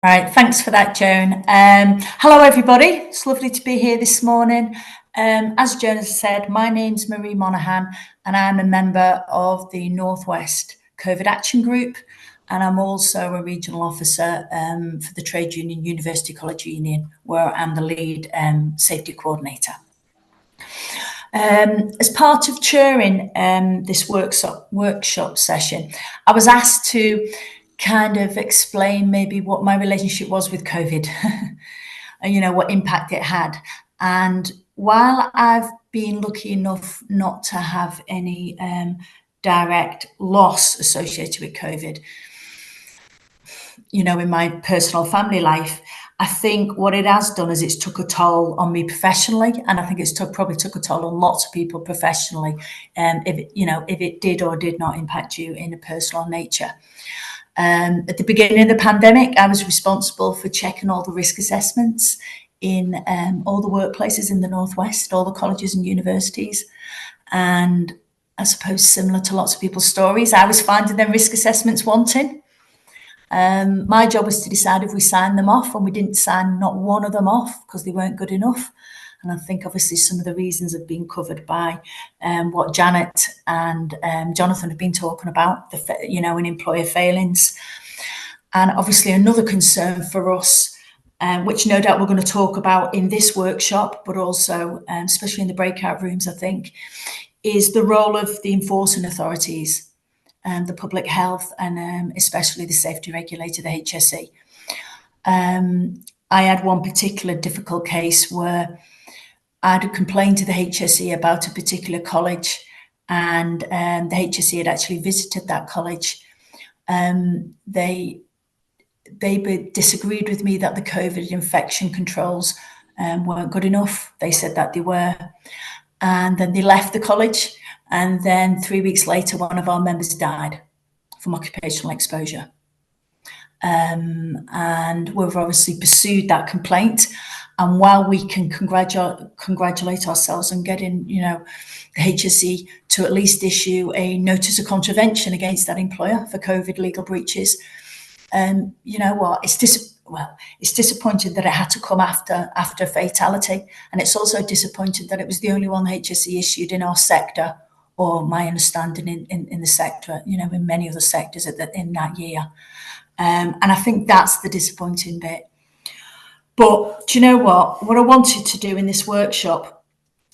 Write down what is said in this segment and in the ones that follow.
Right, thanks for that, Joan. Hello, everybody. It's lovely to be here this morning. As Joan has said, my name's Marie Monaghan, and I'm a member of the Northwest COVID Action Group, and I'm also a regional officer for the trade union University College Union, where I'm the lead safety coordinator. As part of chairing this workshop session, I was asked to kind of explain maybe what my relationship was with COVID and, what impact it had. And while I've been lucky enough not to have any direct loss associated with COVID, in my personal family life, I think what it has done is it's took a toll on me professionally, and I think it's probably took a toll on lots of people professionally. If it did or did not impact you in a personal nature. At the beginning of the pandemic, I was responsible for checking all the risk assessments in all the workplaces in the Northwest, all the colleges and universities. And I suppose similar to lots of people's stories, I was finding them risk assessments wanting. My job was to decide if we signed them off, and we didn't sign not one of them off because they weren't good enough. And I think obviously some of the reasons have been covered by what Janet and Jonathan have been talking about, in employer failings. And obviously another concern for us, which no doubt we're going to talk about in this workshop, but also especially in the breakout rooms, I think, is the role of the enforcing authorities, the public health, and especially the safety regulator, the HSE. I had one particular difficult case where I had complained to the HSE about a particular college, and the HSE had actually visited that college. They disagreed with me that the COVID infection controls weren't good enough. They said that they were. And then they left the college. And then 3 weeks later, one of our members died from occupational exposure. And we've obviously pursued that complaint. And while we can congratulate ourselves on getting, the HSE to at least issue a notice of contravention against that employer for COVID legal breaches, you know what? It's disappointing that it had to come after fatality, and it's also disappointing that it was the only one the HSE issued in our sector, or my understanding in the sector, in many other sectors in that year. And I think that's the disappointing bit. But do you know what? What I wanted to do in this workshop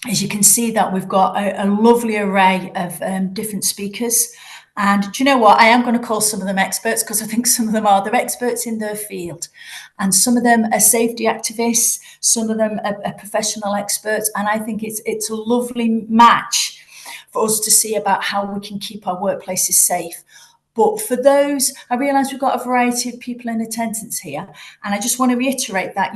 is, you can see that we've got a lovely array of different speakers. And do you know what? I am going to call some of them experts, because I think some of them they're experts in their field. And some of them are safety activists, some of them are professional experts. And I think it's a lovely match for us to see about how we can keep our workplaces safe. But for those, I realise we've got a variety of people in attendance here. And I just want to reiterate that,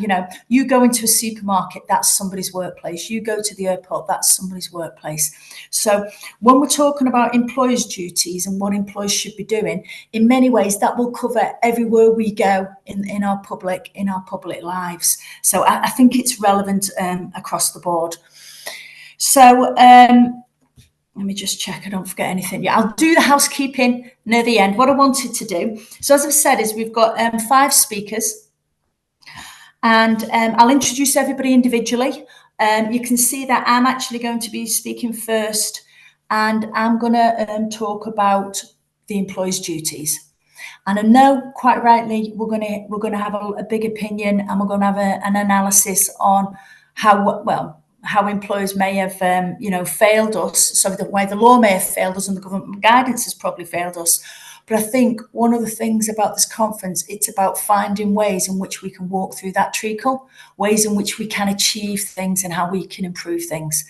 you go into a supermarket, that's somebody's workplace. You go to the airport, that's somebody's workplace. So when we're talking about employers' duties and what employers should be doing, in many ways, that will cover everywhere we go in our public lives. So I think it's relevant across the board. So let me just check I don't forget anything. Yeah, I'll do the housekeeping near the end. What I wanted to do, so as I've said, is we've got 5 speakers, and I'll introduce everybody individually. You can see that I'm actually going to be speaking first, and I'm going to talk about the employee's duties. And I know, quite rightly, we're going to have a big opinion, and we're going to have an analysis on how employers may have, failed us. So the way the law may have failed us and the government guidance has probably failed us. But I think one of the things about this conference, it's about finding ways in which we can walk through that treacle, ways in which we can achieve things and how we can improve things.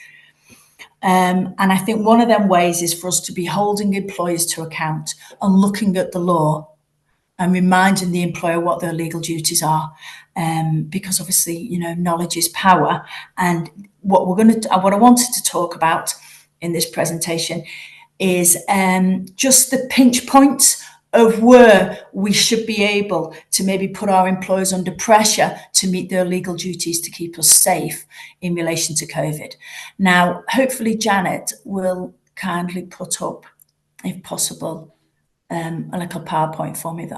And I think one of them ways is for us to be holding employers to account and looking at the law and reminding the employer what their legal duties are. Because obviously, knowledge is power. And what I wanted to talk about in this presentation is just the pinch points of where we should be able to maybe put our employers under pressure to meet their legal duties to keep us safe in relation to COVID. Now, hopefully Janet will kindly put up, if possible, a little PowerPoint for me.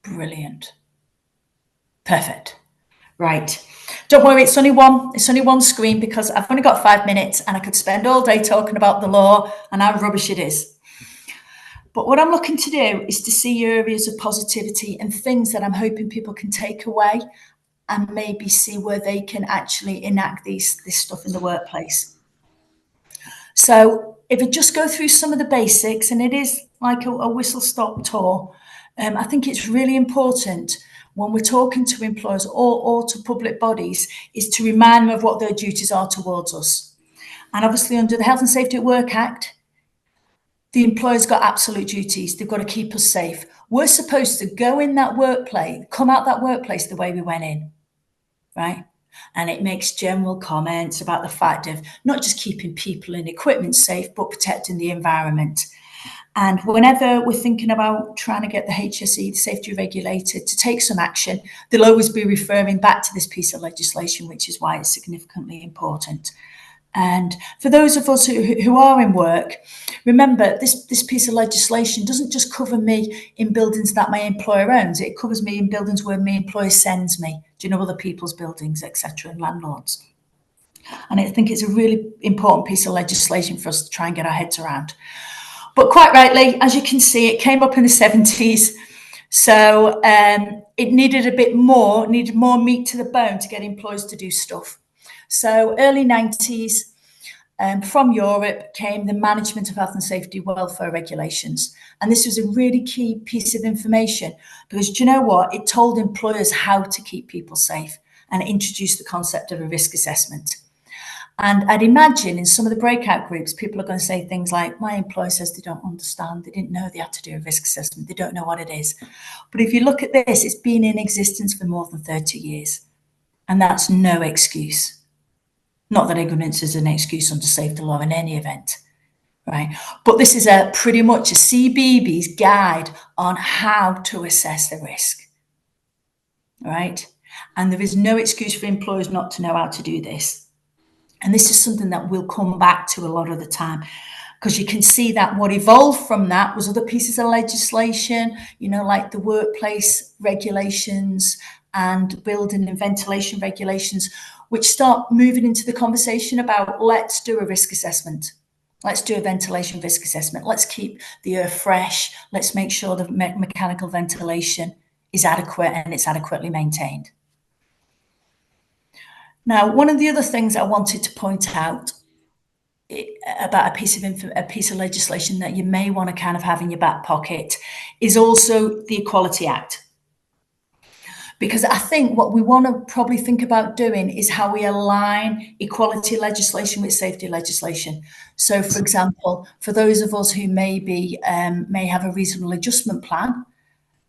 Brilliant. Perfect. Right. Don't worry, it's only one screen because I've only got 5 minutes and I could spend all day talking about the law and how rubbish it is. But what I'm looking to do is to see areas of positivity and things that I'm hoping people can take away and maybe see where they can actually enact this stuff in the workplace. So if I just go through some of the basics, and it is like a whistle-stop tour, I think it's really important when we're talking to employers or to public bodies is to remind them of what their duties are towards us. And obviously under the Health and Safety at Work Act, the employer's got absolute duties. They've got to keep us safe. We're supposed to go in that workplace, come out that workplace the way we went in, right? And it makes general comments about the fact of not just keeping people and equipment safe, but protecting the environment. And whenever we're thinking about trying to get the HSE, the safety regulator, to take some action, they'll always be referring back to this piece of legislation, which is why it's significantly important. And for those of us who are in work, remember this piece of legislation doesn't just cover me in buildings that my employer owns. It covers me in buildings where my employer sends me. Do you know, other people's buildings, etc., and landlords. And I think it's a really important piece of legislation for us to try and get our heads around. But quite rightly, as you can see, it came up in the 70s. So it needed more meat to the bone to get employers to do stuff. So early 90s, from Europe came the Management of Health and Safety Welfare Regulations. And this was a really key piece of information because, do you know what? It told employers how to keep people safe and introduced the concept of a risk assessment. And I'd imagine in some of the breakout groups, people are going to say things like, my employer says they don't understand, they didn't know they had to do a risk assessment, they don't know what it is. But if you look at this, it's been in existence for more than 30 years. And that's no excuse. Not that ignorance is an excuse under safety law in any event, right? But this is pretty much a CBeebies guide on how to assess the risk, right? And there is no excuse for employers not to know how to do this. And this is something that we'll come back to a lot of the time, because you can see that what evolved from that was other pieces of legislation, like the workplace regulations and building and ventilation regulations, which start moving into the conversation about let's do a risk assessment. Let's do a ventilation risk assessment. Let's keep the air fresh. Let's make sure the mechanical ventilation is adequate and it's adequately maintained. Now, one of the other things I wanted to point out about a piece of legislation that you may want to kind of have in your back pocket is also the Equality Act. Because I think what we want to probably think about doing is how we align equality legislation with safety legislation. So, for example, for those of us who may have a reasonable adjustment plan,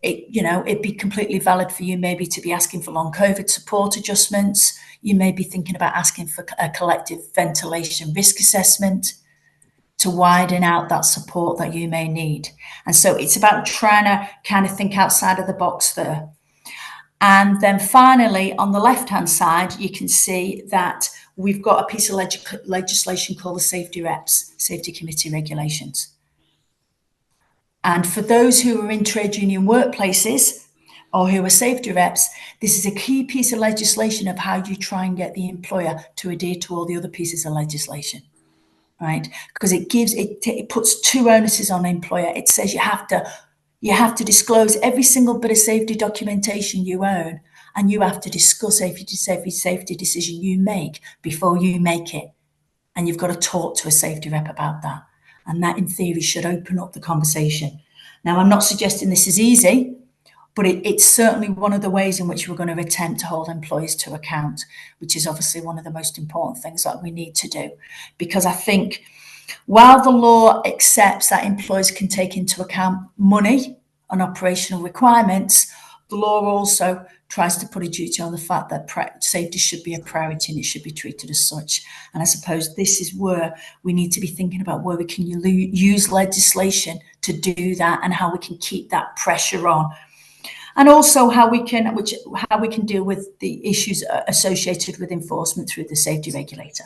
it'd be completely valid for you maybe to be asking for long COVID support adjustments. You may be thinking about asking for a collective ventilation risk assessment to widen out that support that you may need. And so it's about trying to kind of think outside of the box there. And then finally, on the left-hand side, you can see that we've got a piece of legislation called the Safety Reps, Safety Committee Regulations. And for those who are in trade union workplaces or who are safety reps, this is a key piece of legislation of how you try and get the employer to adhere to all the other pieces of legislation, right? Because it puts two onuses on the employer. It says you have to disclose every single bit of safety documentation you own, and you have to discuss every safety decision you make before you make it. And you've got to talk to a safety rep about that. And that, in theory, should open up the conversation. Now, I'm not suggesting this is easy, but it's certainly one of the ways in which we're going to attempt to hold employees to account, which is obviously one of the most important things that we need to do. Because I think while the law accepts that employers can take into account money and operational requirements, the law also tries to put a duty on the fact that safety should be a priority and it should be treated as such. And I suppose this is where we need to be thinking about where we can use legislation to do that and how we can keep that pressure on. And also how we can deal with the issues associated with enforcement through the safety regulator.